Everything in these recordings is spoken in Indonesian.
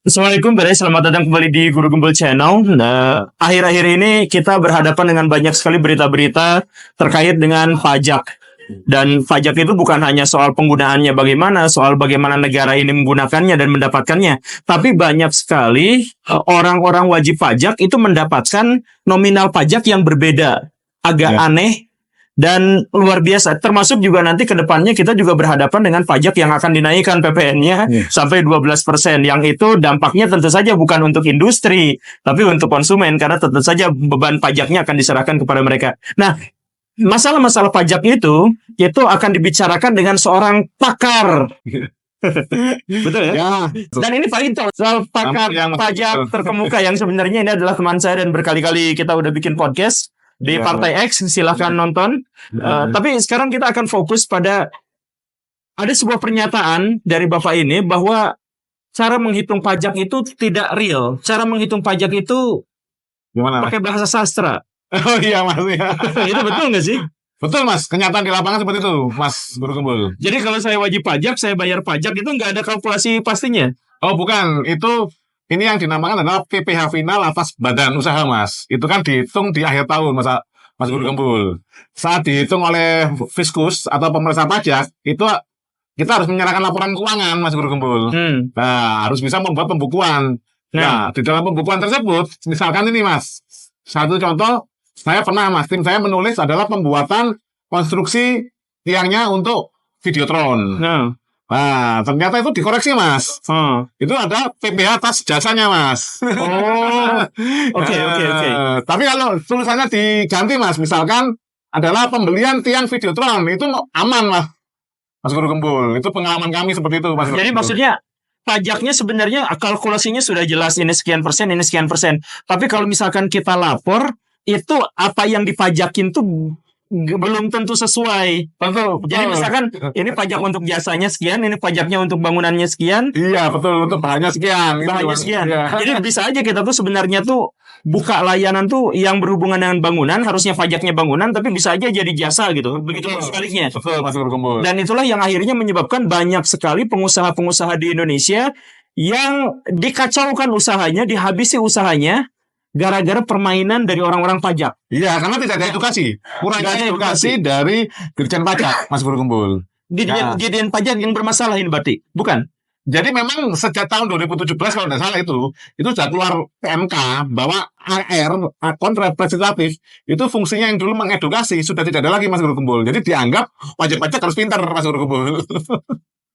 Assalamualaikum, selamat datang kembali di Guru Gembul Channel. Nah, akhir-akhir ini kita berhadapan dengan banyak sekali berita-berita terkait dengan pajak. Dan pajak itu bukan hanya soal penggunaannya bagaimana, soal bagaimana negara ini menggunakannya dan mendapatkannya. Tapi banyak sekali orang-orang wajib pajak itu mendapatkan nominal pajak yang berbeda. Agak aneh dan luar biasa. Termasuk juga nanti ke depannya kita juga berhadapan dengan pajak yang akan dinaikkan PPN-nya sampai 12%. Yang itu dampaknya tentu saja bukan untuk industri, tapi untuk konsumen, karena tentu saja beban pajaknya akan diserahkan kepada mereka. Nah, masalah-masalah pajak itu akan dibicarakan dengan seorang pakar. Betul ya? Dan ini Pak Ito, soal pakar pajak terkemuka yang sebenarnya ini adalah teman saya dan berkali-kali kita udah bikin podcast di Partai X, silahkan nonton. Tapi sekarang kita akan fokus pada ada sebuah pernyataan dari Bapak ini bahwa cara menghitung pajak itu tidak real. Cara menghitung pajak itu gimana? Pakai bahasa sastra. Oh iya Mas. Itu betul nggak sih? Betul Mas, kenyataan di lapangan seperti itu Mas Guru Gembul. Jadi kalau saya wajib pajak, saya bayar pajak itu nggak ada kalkulasi pastinya. Oh bukan, ini yang dinamakan adalah PPh final atas badan usaha Mas. Itu kan dihitung di akhir tahun Mas Guru Gembul. Saat dihitung oleh Fiskus atau pemeriksa pajak, itu kita harus menyerahkan laporan keuangan Mas Guru Gembul. Nah, harus bisa membuat pembukuan. Nah, di dalam pembukuan tersebut, misalkan ini Mas, satu contoh, saya pernah Mas, tim saya menulis adalah pembuatan konstruksi tiangnya untuk Videotron. Nah, ternyata itu dikoreksi Mas. Itu ada PPh atas jasanya Mas. Oke. Tapi kalau tulisannya diganti Mas, misalkan adalah pembelian tiang Videotron, itu aman Mas Guru Gembul. Itu pengalaman kami seperti itu Mas. Jadi maksudnya pajaknya sebenarnya kalkulasinya sudah jelas, ini sekian persen, ini sekian persen. Tapi kalau misalkan kita lapor, itu apa yang dipajakin tuh belum tentu sesuai. Betul. Jadi misalkan ini pajak untuk jasanya sekian, ini pajaknya untuk bangunannya sekian. Iya betul, untuk bahannya sekian. Bahannya sekian. Jadi bisa aja kita tuh sebenarnya tuh buka layanan tuh yang berhubungan dengan bangunan, harusnya pajaknya bangunan, tapi bisa aja jadi jasa gitu. Begitu sebaliknya. Betul Mas Guru Gembul. Dan itulah yang akhirnya menyebabkan banyak sekali pengusaha-pengusaha di Indonesia yang dikacaukan usahanya, dihabisi usahanya gara-gara permainan dari orang-orang pajak. Iya, karena tidak ada edukasi. Kurangnya edukasi dari Dirjen Pajak, Mas Guru Gembul. Dirjen Pajak yang bermasalah ini berarti? Bukan? Jadi memang sejak tahun 2017 kalau tidak salah itu sudah keluar PMK bahwa AR, akun representatif, itu fungsinya yang dulu mengedukasi, sudah tidak ada lagi Mas Guru Gembul. Jadi dianggap wajib pajak harus pintar Mas Guru Gembul.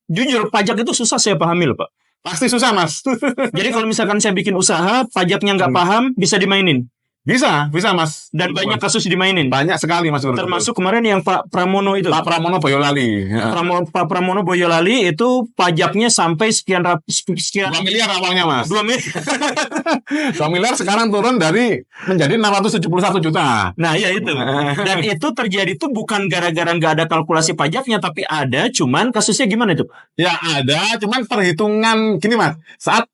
Jujur, pajak itu susah saya pahami loh Pak. Pasti susah Mas. Jadi kalau misalkan saya bikin usaha, pajaknya nggak paham, bisa dimainin? Bisa Mas. Dan banyak kasus dimainin? Banyak sekali Mas Guru. Termasuk kemarin yang Pak Pramono itu. Pak Pramono Boyolali. Pak Pramono Boyolali itu pajaknya sampai sekian 2 miliar awalnya Mas. 2 miliar. 2 miliar sekarang turun menjadi 671 juta. Nah ya itu. Dan itu terjadi tuh bukan gara-gara nggak ada kalkulasi pajaknya, tapi ada, cuman kasusnya gimana itu? Ya ada, cuman perhitungan gini Mas. Saat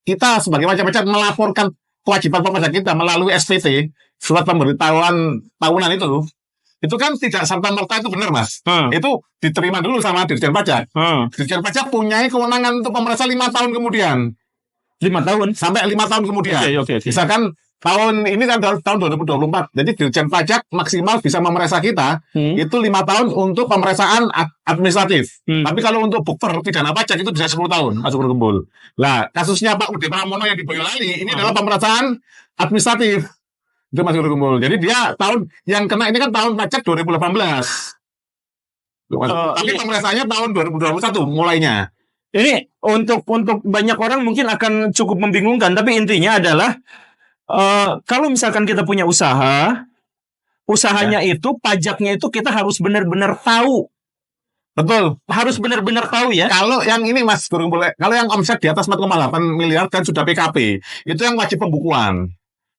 kita sebagai wajib pajak melaporkan kewajiban pajak kita melalui SPT, surat pemberitahuan tahunan itu kan tidak serta-merta itu benar Mas. Itu diterima dulu sama Dirjen Pajak. Dirjen Pajak punya kewenangan untuk memeriksa 5 tahun kemudian. 5 tahun? Sampai 5 tahun kemudian. Okay. Misalkan tahun ini kan tahun 2024. Jadi Dirjen Pajak maksimal bisa memeriksa kita itu 5 tahun untuk pemeriksaan administratif. Tapi kalau untuk bukber pidana pajak itu bisa 10 tahun Mas Guru Gembul. Lah, kasusnya Pak Ude Pramono yang di Boyolali ini adalah pemeriksaan administratif. Itu Mas Guru Gembul. Jadi dia tahun yang kena ini kan tahun pajak 2018. Tapi pemeriksaannya tahun 2021 mulainya. Ini untuk banyak orang mungkin akan cukup membingungkan, tapi intinya adalah kalau misalkan kita punya usahanya itu pajaknya itu kita harus benar-benar tahu. Betul, harus benar-benar tahu ya. Kalau yang ini Mas Guru Gembul, kalau yang omset di atas 4,8 miliar dan sudah PKP, itu yang wajib pembukuan.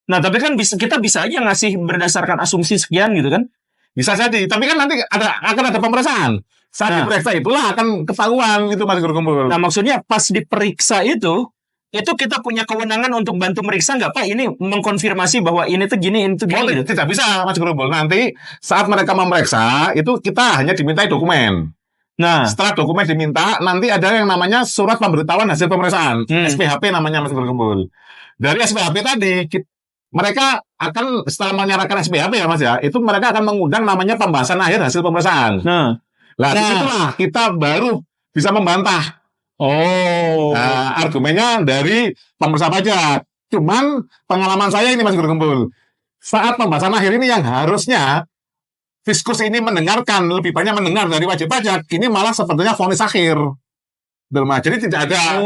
Nah, tapi kan kita bisa aja ngasih berdasarkan asumsi sekian gitu kan? Bisa jadi, tapi kan nanti akan ada pemeriksaan. Saat diperiksa itulah akan ketahuan itu Mas Guru Gembul. Nah, maksudnya pas diperiksa itu kita punya kewenangan untuk bantu meriksa nggak Pak? Ini mengkonfirmasi bahwa ini tuh gini, itu gini. Oh, tidak bisa Mas Guru Gembul. Nanti saat mereka memeriksa itu kita hanya dimintai dokumen. Nah, Setelah dokumen diminta, nanti ada yang namanya surat pemberitahuan hasil pemeriksaan, SPHP namanya Mas Guru. Dari SPHP tadi, mereka akan setelah menyerahkan SPHP ya Mas ya, itu mereka akan mengundang namanya pembahasan akhir hasil pemeriksaan. nah, Nah, disitulah kita baru bisa membantah argumennya dari pemeriksa pajak. Cuman pengalaman saya ini Mas Guru, saat pembahasan akhir ini yang harusnya Fiskus ini mendengarkan, lebih banyak mendengar dari wajib pajak, ini malah sepertinya vonis akhir. Jadi tidak ada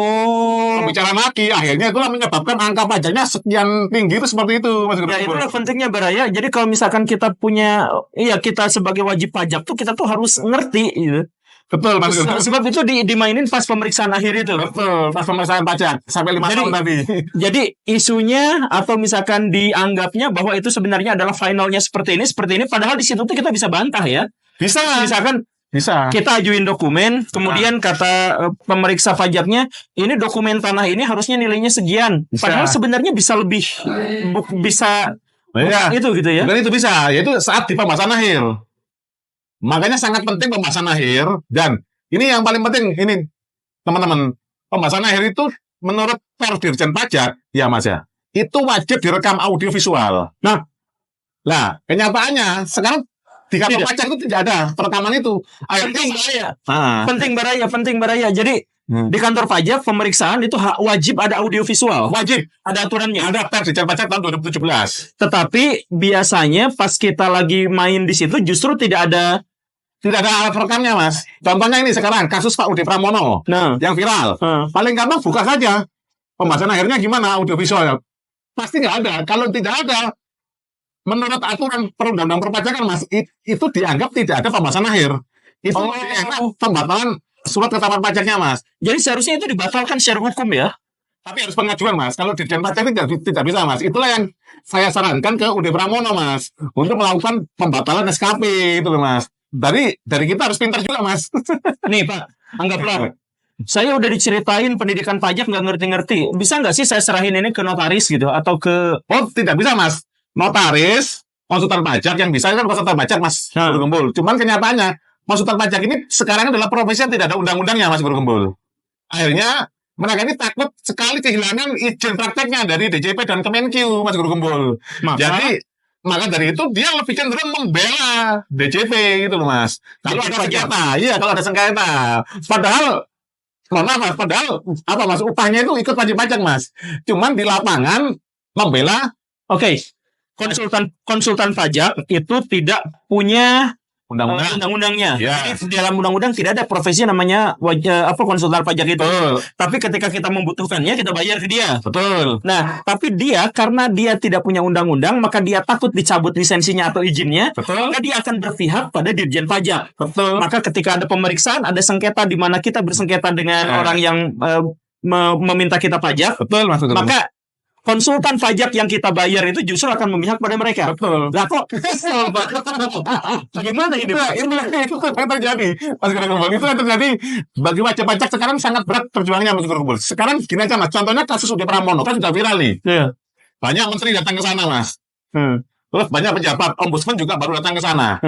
pembicaraan lagi. Akhirnya itulah menyebabkan angka pajaknya sekian tinggi itu seperti itu, Mas Guru. Ya itulah pentingnya Baraya. Jadi kalau misalkan kita punya, kita sebagai wajib pajak tuh kita tuh harus ngerti gitu. Betul, Mas Guru. Sebab itu dimainin pas pemeriksaan akhir itu. Betul, pas pemeriksaan pajak sampai 5 tahun tadi. Jadi isunya atau misalkan dianggapnya bahwa itu sebenarnya adalah finalnya seperti ini, padahal di situ tuh kita bisa bantah ya. Bisa. Misalkan Bisa. kita ajuin dokumen, kemudian kata pemeriksa pajaknya, ini dokumen tanah ini harusnya nilainya sekian. Bisa. Padahal sebenarnya bisa lebih, bisa itu gitu ya. Bukan itu bisa, yaitu saat di pembahasan akhir. Makanya sangat penting pembahasan akhir, dan ini yang paling penting ini teman-teman, pembahasan akhir itu menurut Dirjen Pajak ya Mas ya, itu wajib direkam audio visual. Nah, kenyataannya sekarang di kantor pajak itu tidak ada perekaman itu. Penting Baraya. Jadi di kantor pajak pemeriksaan itu wajib ada audio visual. Wajib. Ada aturannya. Ada Dirjen Pajak tahun 2017. Tetapi biasanya pas kita lagi main di situ justru tidak ada alat rekamnya, Mas. Contohnya ini sekarang kasus Pak Udi Pramono yang viral. Paling gampang buka saja. Pembahasan akhirnya gimana audio visual? Pasti nggak ada. Kalau tidak ada, menurut aturan perundang-undang perpajakan, Mas, itu dianggap tidak ada pembahasan akhir. Itu dianggap pembatalan surat ketetapan pajaknya, Mas. Jadi seharusnya itu dibatalkan secara hukum ya. Tapi harus pengajuan, Mas. Kalau Dirjen Pajak tidak bisa, Mas. Itulah yang saya sarankan ke Udi Pramono, Mas, untuk melakukan pembatalan SKP itu, Mas. Dari kita harus pintar juga, Mas. Nih, Pak, anggaplah saya udah diceritain pendidikan pajak nggak ngerti-ngerti. Bisa nggak sih saya serahin ini ke notaris gitu atau ke? Oh, tidak bisa, Mas. Notaris, konsultan pajak yang bisa kan konsultan pajak, Mas Guru Gembul. Cuman kenyataannya konsultan pajak ini sekarang adalah profesi yang tidak ada undang-undangnya, Mas Guru Gembul. Akhirnya mereka ini takut sekali kehilangan izin prakteknya dari DJP dan Kemenkeu, Mas Guru Gembul. Maka dari itu dia lebih cenderung membela DJP gitu loh, Mas. Kalau ada sengketa, Padahal apa, Mas, upahnya itu ikut wajib pajak, Mas. Cuman di lapangan membela. Konsultan pajak itu tidak punya undang-undangnya. Ya. Jadi dalam undang-undang tidak ada profesi namanya konsultan pajak itu. Betul. Tapi ketika kita membutuhkannya kita bayar ke dia. Betul. Nah, tapi dia karena dia tidak punya undang-undang, maka dia takut dicabut lisensinya atau izinnya. Betul. Maka dia akan berpihak pada Dirjen Pajak. Betul. Maka ketika ada pemeriksaan, ada sengketa di mana kita bersengketa dengan orang yang meminta kita pajak. Betul, Mas. Maka konsultan pajak yang kita bayar itu justru akan memihak pada mereka. Betul. Lah kok kesel, Pak? Bagaimana ini, Pak? Itu yang terjadi, Mas Guru Gembul. Itu yang terjadi bagi wajib pajak sekarang sangat berat perjuangannya, Mas Guru Gembul. Sekarang gini aja, Mas. Contohnya kasus Udi Pramono kan sudah viral nih. Iya. Banyak menteri datang ke sana, Mas. Terus banyak pejabat, ombudsman juga baru datang ke sana.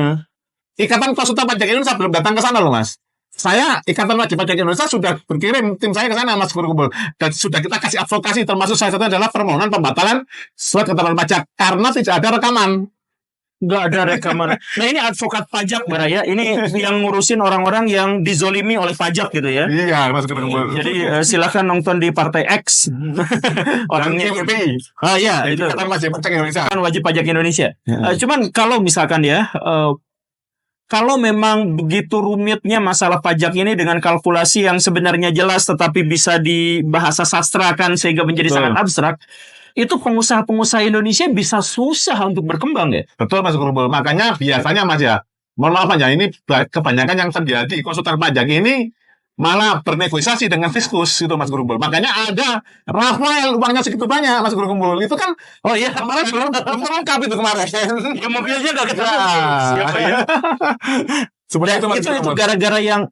Ikatan Konsultan Pajak Indonesia belum datang ke sana loh, Mas. Ikatan Wajib Pajak Indonesia sudah berkirim tim saya ke sana, Mas Guru Gembul, dan sudah kita kasih advokasi, termasuk salah satunya adalah permohonan pembatalan surat ketetapan pajak karena tidak ada rekaman. Nggak ada rekaman. Nah, ini advokat pajak, Baraya. Ini yang ngurusin orang-orang yang dizolimi oleh pajak gitu ya. Iya, Mas Guru Gembul. Jadi silakan nonton di Partai X. Orangnya KPI. ya itu Ikatan Wajib Pajak Indonesia. kan wajib pajak Indonesia. Cuman kalau misalkan ya, kalau memang begitu rumitnya masalah pajak ini dengan kalkulasi yang sebenarnya jelas tetapi bisa dibahasa sastrakan sehingga menjadi sangat abstrak, itu pengusaha-pengusaha Indonesia bisa susah untuk berkembang ya. Betul, Mas Guru Gembul. Makanya biasanya, Mas ya, mohon maaf aja, ini kebanyakan yang terjadi konsultan pajak ini malah bernegosiasi dengan Fiskus itu, Mas Guru Gembul. Makanya ada Rafael uangnya segitu banyak, Mas Guru Gembul. Itu kan kemarin belum terungkap itu kemarin. Ya mobilnya nggak ketemu. Siapa ya? Sebenarnya itu gara-gara yang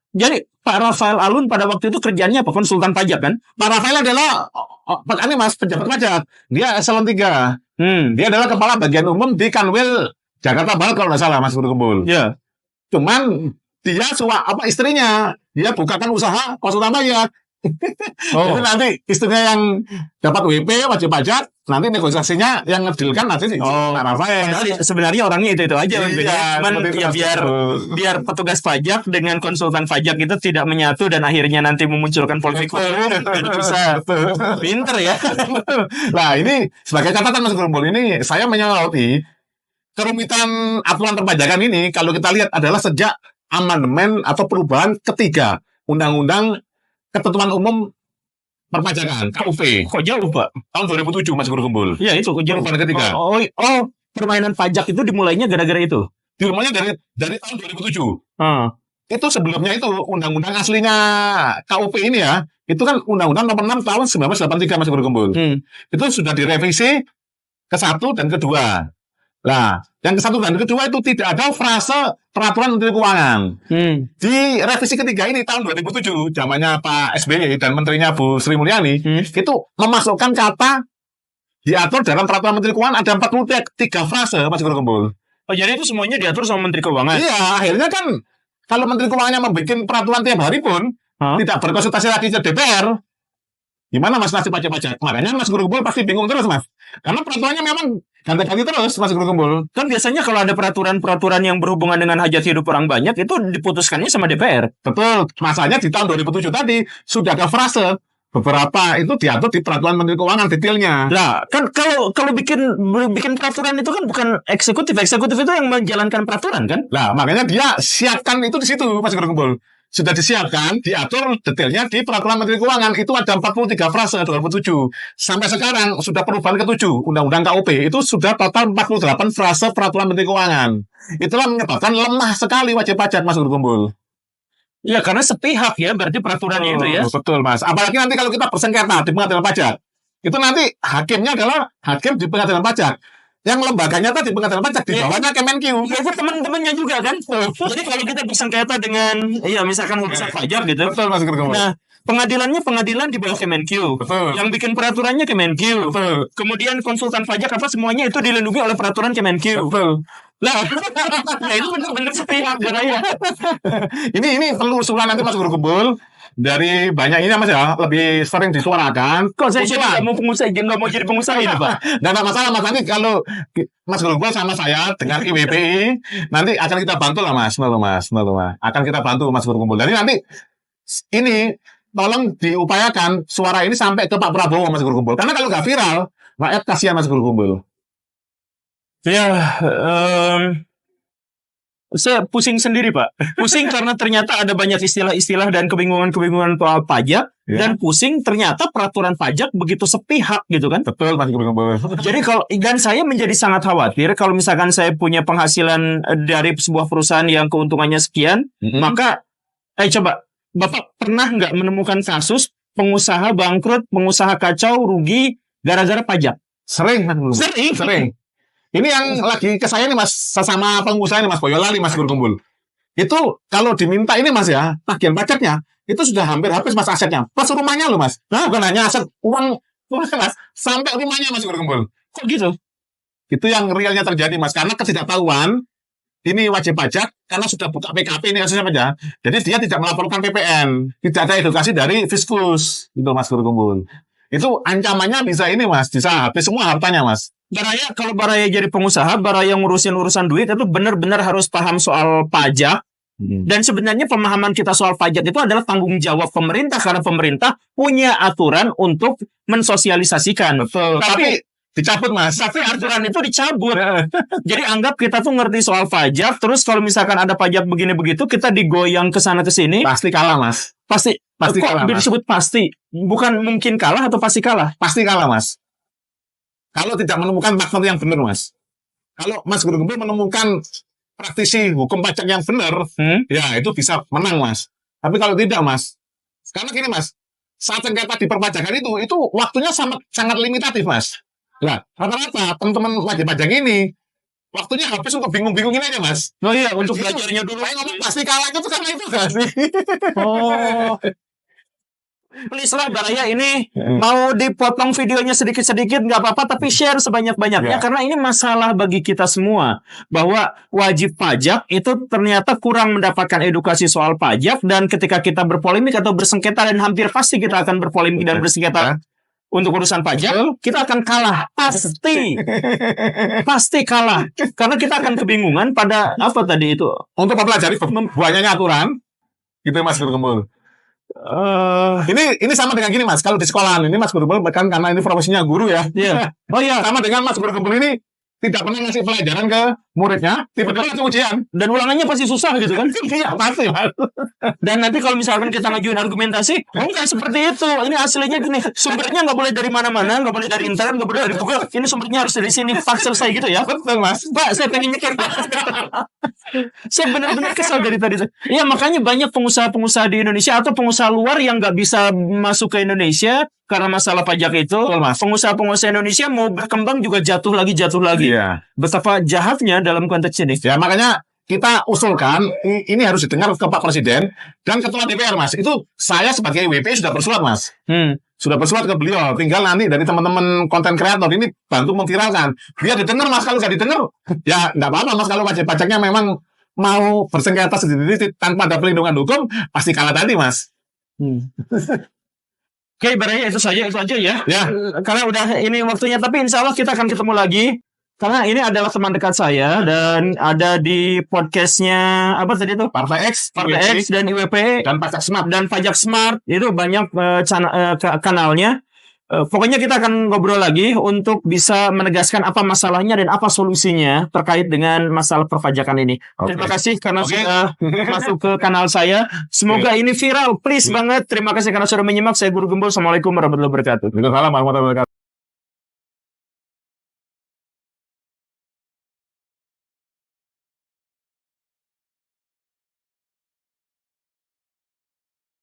jadi Pak Rafael Alun pada waktu itu kerjanya apa? Konsultan pajak kan? Pak Rafael adalah Mas, pejabat pajak. Dia eselon 3. Dia adalah kepala bagian umum di Kanwil Jakarta Barat kalau nggak salah, Mas Guru Gembul. Ya. Cuman dia istrinya dia bukakan usaha konsultan pajak. Oh. Jadi nanti istrinya yang dapat WP wajib pajak, nanti negosiasinya yang ngedilkan nanti si Pak Rafael. Padahal sebenarnya orangnya itu aja. Iya, Cuman seperti itu, ya Mas. biar petugas pajak dengan konsultan pajak itu tidak menyatu dan akhirnya nanti memunculkan konflik hukum. Itu bisa pinter ya. Nah, ini sebagai catatan Mas Gerumbul, ini saya menyoroti kerumitan aturan perpajakan ini kalau kita lihat adalah sejak amandemen atau perubahan ketiga Undang-Undang Ketentuan Umum Perpajakan KUP Kok jauh, Pak? tahun 2007 Mas Gerumbul. Ya itu kok jauh. Perubahan ketiga. Permainan pajak itu dimulainya gara-gara itu. Dimulainya dari tahun 2007. Itu sebelumnya itu undang-undang aslinya KUP ini ya, itu kan undang-undang nomor 6 tahun 1983 Mas Gerumbul. Itu sudah direvisi ke satu dan kedua. Nah, yang ke satu dan kedua itu tidak ada frase peraturan Menteri Keuangan. Di revisi ketiga ini tahun 2007, zamannya Pak SBY dan menterinya Bu Sri Mulyani, itu memasukkan kata diatur dalam peraturan Menteri Keuangan ada 43 frase Mas Gerumbul. Oh, jadi itu semuanya diatur sama Menteri Keuangan? Iya, akhirnya kan kalau Menteri Keuangannya membuat peraturan tiap hari pun tidak berkonsultasi lagi ke DPR, gimana Mas nasib pajak-pajak? Makanya Mas Gerumbul pasti bingung terus Mas. Karena peraturannya memang ganti-ganti terus Mas Gerumbul. Kan biasanya kalau ada peraturan-peraturan yang berhubungan dengan hajat hidup orang banyak itu diputuskannya sama DPR. Betul. Masanya di tahun 2007 tadi sudah ada frase beberapa itu diatur di peraturan Menteri Keuangan detailnya. Nah, kan kalau bikin peraturan itu kan bukan eksekutif. Eksekutif itu yang menjalankan peraturan kan? Nah, makanya dia siapkan itu di situ Mas Gerumbul. Sudah disiapkan, diatur detailnya di peraturan Menteri Keuangan. Itu ada 43 frase 2007. Sampai sekarang sudah perubahan ke-7 Undang-Undang KUP. Itu sudah total 48 frase peraturan Menteri Keuangan. Itulah menyebabkan lemah sekali wajib pajak Mas Gerumbul. Ya, karena sepihak ya berarti peraturannya itu ya. Betul Mas. Apalagi nanti kalau kita bersengketa di pengadilan pajak. Itu nanti hakimnya adalah hakim di pengadilan pajak. Yang lembaganya tadi pengadilan pajak di bawahnya Kemenkeu. Ya, itu teman-temannya juga kan. Jadi kalau kita bersengketa dengan misalkan urusan pajak gitu. Betul Mas Gerumbul. Nah, pengadilan di bawah Kemenkeu. Betul. Yang bikin peraturannya Kemenkeu. Betul. Kemudian konsultan pajak semuanya itu dilindungi oleh peraturan Kemenkeu. Betul. Lah, itu benar-benar sepihak ya. Ini perlu usulan nanti Mas Gerumbul. Dari banyak ini Mas ya, lebih sering disuarakan. Kok saya nggak mau pengusaha, nggak mau jadi pengusaha ini Pak? Nah, masalah Mas, nanti kalau Mas Gerumbul sama saya dengan IWPI, nanti akan kita bantu lah Mas. Akan kita bantu Mas Gerumbul. Jadi nanti ini tolong diupayakan suara ini sampai ke Pak Prabowo Mas Gerumbul. Karena kalau nggak viral, rakyat kasihan Mas Gerumbul. Ya, saya pusing sendiri Pak. Pusing karena ternyata ada banyak istilah-istilah dan kebingungan-kebingungan soal pajak. Ya. Dan pusing ternyata peraturan pajak begitu sepihak gitu kan. Betul Mas Gerumbul. Jadi dan saya menjadi sangat khawatir kalau misalkan saya punya penghasilan dari sebuah perusahaan yang keuntungannya sekian. Maka, coba Bapak pernah nggak menemukan kasus pengusaha bangkrut, pengusaha kacau, rugi gara-gara pajak? Sering. Ini yang lagi ke saya nih Mas, sesama pengusaha ini Mas Boyolali Mas Gerumbul. Itu kalau diminta ini Mas ya, tagihan pajaknya, itu sudah hampir habis Mas asetnya. Plus rumahnya loh Mas. Nah, bukan hanya aset, uang Mas, sampai rumahnya Mas Gerumbul. Kok gitu? Itu yang realnya terjadi Mas, karena ketidaktahuan, ini wajib pajak, karena sudah buka PKP ini kasusnya aja. Jadi dia tidak melaporkan PPN, tidak ada edukasi dari Fiskus, gitu Mas Gerumbul. Itu ancamannya bisa ini Mas, bisa habis semua hartanya Mas. Kalau Baraya jadi pengusaha, Baraya ngurusin urusan duit itu benar-benar harus paham soal pajak. Dan sebenarnya pemahaman kita soal pajak itu adalah tanggung jawab pemerintah karena pemerintah punya aturan untuk mensosialisasikan. Betul. Tapi dicabut Mas. Tapi aturan itu dicabut. Jadi anggap kita tuh ngerti soal pajak, terus kalau misalkan ada pajak begini begitu, kita digoyang ke sana ke sini. Pasti kalah Mas. Pasti kalah. Disebut pasti. Bukan mungkin kalah atau pasti kalah? Pasti kalah Mas. Kalau tidak menemukan partner yang benar, Mas. Kalau Mas Gerumbul menemukan praktisi hukum pajak yang benar, ya itu bisa menang, Mas. Tapi kalau tidak, Mas, karena gini, Mas, saat sengketa di perpajakan itu waktunya sangat limitatif, Mas. Nah, rata-rata teman-teman wajib pajak ini waktunya habis untuk bingung-bingungin aja, Mas. Oh iya, untuk belajarnya dulu. Saya ngomong pasti kalah itu karena itu gak sih? Oh. Please lah Baraya ini mau dipotong videonya sedikit-sedikit nggak apa-apa, tapi share sebanyak-banyaknya Ya. karena ini masalah bagi kita semua bahwa wajib pajak itu ternyata kurang mendapatkan edukasi soal pajak, dan ketika kita berpolemik atau bersengketa, dan hampir pasti kita akan berpolemik dan bersengketa untuk urusan pajak, kita akan kalah pasti kalah karena kita akan kebingungan pada apa tadi itu. Untuk mempelajari banyaknya aturan, gitu Mas Guru Gembul. Ini sama dengan gini Mas, kalau di sekolahan ini Mas Guru Gembul kan karena ini profesinya guru ya. Iya. Oh iya. Sama dengan Mas Guru Gembul ini tidak pernah ngasih pelajaran ke muridnya, tiba-tiba langsung ujian. Dan ulangannya pasti susah gitu kan. Iya pasti Mas. Dan nanti kalau misalkan kita ngajuin argumentasi, enggak seperti itu. Ini aslinya gini, sumbernya nggak boleh dari mana-mana, nggak boleh dari internet, nggak boleh dari Google. Ini sumbernya harus dari sini. Pak, selesai gitu ya. Betul Mas. Pak, saya pengen nyeker. Saya benar-benar kesal dari tadi. Iya, makanya banyak pengusaha-pengusaha di Indonesia atau pengusaha luar yang nggak bisa masuk ke Indonesia karena masalah pajak itu. Betul, Mas. Pengusaha-pengusaha Indonesia mau berkembang juga jatuh lagi. Iya. Betapa jahatnya dalam konteks ini. Ya makanya kita usulkan ini harus didengar ke Pak Presiden dan Ketua DPR Mas. Itu saya sebagai WP sudah bersurat Mas. Sudah bersurat ke beliau. Tinggal nanti dari teman-teman konten kreator ini bantu memviralkan. Biar didengar Mas. Kalau nggak didengar ya nggak apa-apa Mas. Kalau wajib pajaknya memang mau bersengketa sendiri tanpa ada perlindungan hukum pasti kalah tadi Mas. Oke, Baraya itu aja ya. Ya. Karena udah ini waktunya, tapi insya Allah kita akan ketemu lagi. Karena ini adalah teman dekat saya dan ada di podcastnya apa tadi itu? Partai X dan IWP dan Pajak Smart. dan Pajak Smart itu banyak kanalnya. Pokoknya kita akan ngobrol lagi untuk bisa menegaskan apa masalahnya dan apa solusinya terkait dengan masalah perpajakan ini. Oke. Terima kasih karena Oke. sudah masuk ke kanal saya. Semoga ini viral, please banget. Terima kasih karena sudah menyimak. Saya Guru Gembul. Assalamualaikum warahmatullahi wabarakatuh. Waalaikumsalam warahmatullahi wabarakatuh.